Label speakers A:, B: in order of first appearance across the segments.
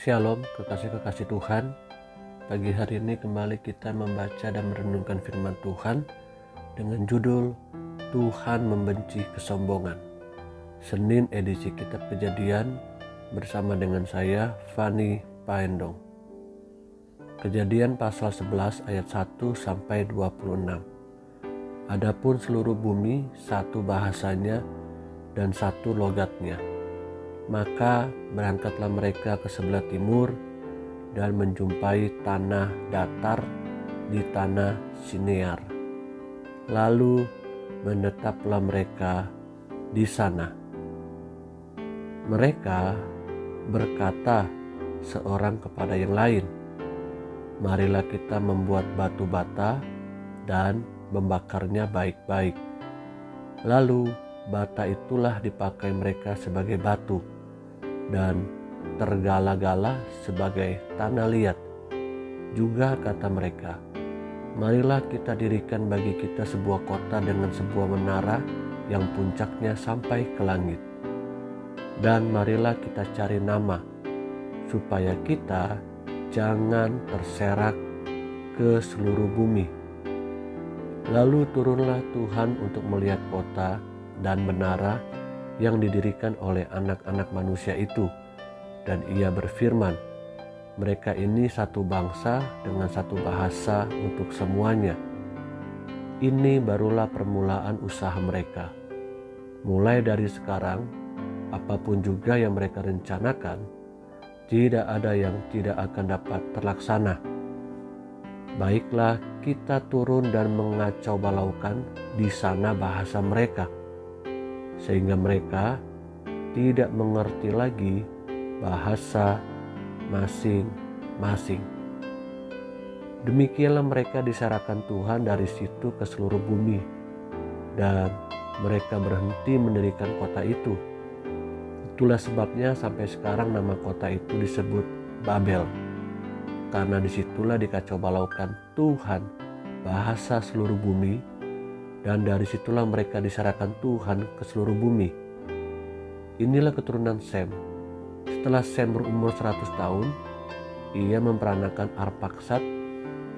A: Shalom kekasih-kekasih Tuhan. Pagi hari ini kembali kita membaca dan merenungkan firman Tuhan dengan judul Tuhan Membenci Kesombongan. Senin edisi Kitab Kejadian bersama dengan saya Fani Paendong. Kejadian pasal 11 ayat 1 sampai 26. Adapun seluruh bumi satu bahasanya dan satu logatnya. Maka berangkatlah mereka ke sebelah timur dan menjumpai tanah datar di tanah Sinear. Lalu menetaplah mereka di sana. Mereka berkata seorang kepada yang lain, "Marilah kita membuat batu bata dan membakarnya baik-baik." Lalu bata itulah dipakai mereka sebagai batu dan tergala-gala sebagai tanah liat. Juga kata mereka, "Marilah kita dirikan bagi kita sebuah kota dengan sebuah menara yang puncaknya sampai ke langit. Dan marilah kita cari nama, supaya kita jangan terserak ke seluruh bumi." Lalu turunlah Tuhan untuk melihat kota dan menara yang didirikan oleh anak-anak manusia itu. Dan ia berfirman, "Mereka ini satu bangsa dengan satu bahasa untuk semuanya. Ini barulah permulaan usaha mereka. Mulai dari sekarang, apapun juga yang mereka rencanakan, tidak ada yang tidak akan dapat terlaksana. Baiklah kita turun dan mengacau balaukan di sana bahasa mereka, sehingga mereka tidak mengerti lagi bahasa masing-masing." Demikianlah mereka diserahkan Tuhan dari situ ke seluruh bumi, dan mereka berhenti mendirikan kota itu. Itulah sebabnya sampai sekarang nama kota itu disebut Babel, karena disitulah dikacau balaukan Tuhan bahasa seluruh bumi, dan dari situlah mereka diserahkan Tuhan ke seluruh bumi. Inilah keturunan Sem. Setelah Sem berumur 100 tahun, ia memperanakan Arpaksad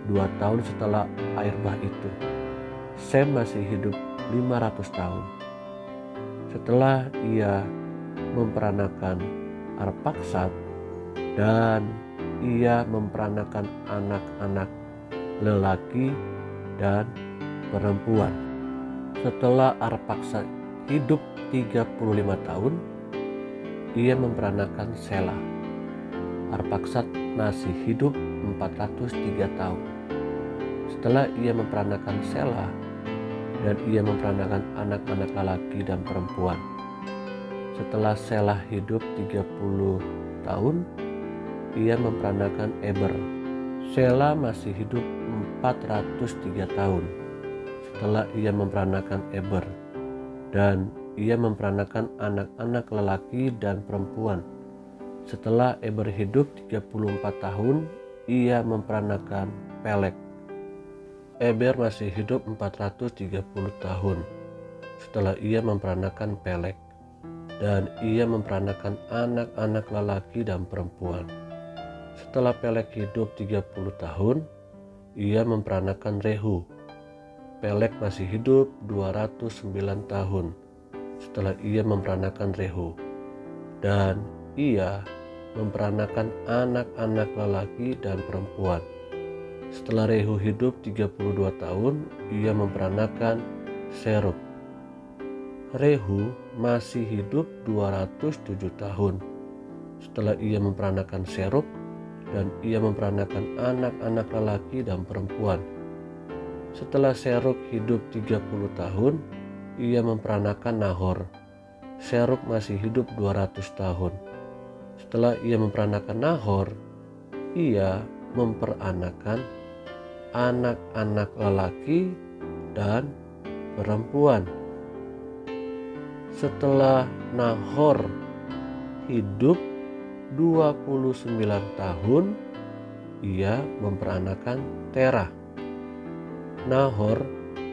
A: 2 tahun setelah air bah itu. Sem masih hidup 500 tahun. Setelah ia memperanakan Arpaksad dan ia memperanakan anak-anak lelaki dan perempuan. Setelah Arpaksad hidup 35 tahun, ia memperanakan Sela. Arpaksad masih hidup 403 tahun. Setelah ia memperanakan Sela dan ia memperanakan anak-anak lelaki dan perempuan. Setelah Sela hidup 30 tahun, ia memperanakan Eber. Sela masih hidup 403 tahun setelah ia memperanakan Eber, dan ia memperanakan anak-anak lelaki dan perempuan. Setelah Eber hidup 34 tahun, ia memperanakan Pelek. Eber masih hidup 430 tahun setelah ia memperanakan Pelek, dan ia memperanakan anak-anak lelaki dan perempuan. Setelah Pelek hidup 30 tahun, ia memperanakan Rehu. Pelek masih hidup 209 tahun setelah ia memperanakan Rehu, dan ia memperanakan anak-anak lelaki dan perempuan. Setelah Rehu hidup 32 tahun, ia memperanakan Serug. Rehu masih hidup 207 tahun setelah ia memperanakan Serug, dan ia memperanakan anak-anak lelaki dan perempuan. Setelah Serug hidup 30 tahun, ia memperanakan Nahor. Serug masih hidup 200 tahun. Setelah ia memperanakan Nahor, ia memperanakan anak-anak lelaki dan perempuan. Setelah Nahor hidup 29 tahun, ia memperanakan Terah. Nahor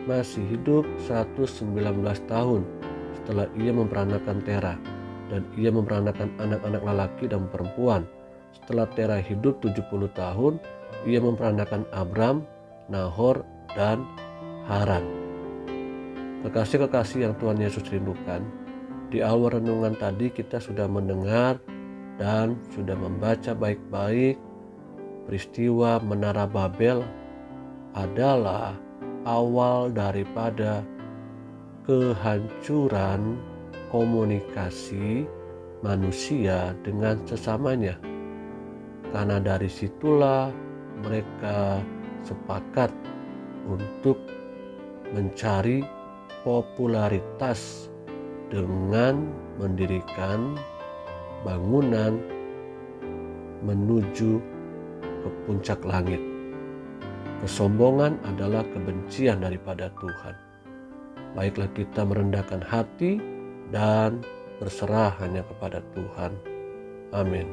A: masih hidup 119 tahun setelah ia memperanakan Terah, dan ia memperanakan anak-anak lelaki dan perempuan. Setelah Tera hidup 70 tahun, ia memperanakan Abram, Nahor, dan Haran. Kekasih-kekasih yang Tuhan Yesus rindukan, di awal renungan tadi kita sudah mendengar dan sudah membaca baik-baik peristiwa Menara Babel adalah awal daripada kehancuran komunikasi manusia dengan sesamanya. Karena dari situlah mereka sepakat untuk mencari popularitas dengan mendirikan bangunan menuju ke puncak langit. Kesombongan adalah kebencian daripada Tuhan. Baiklah kita merendahkan hati dan berserah hanya kepada Tuhan. Amin.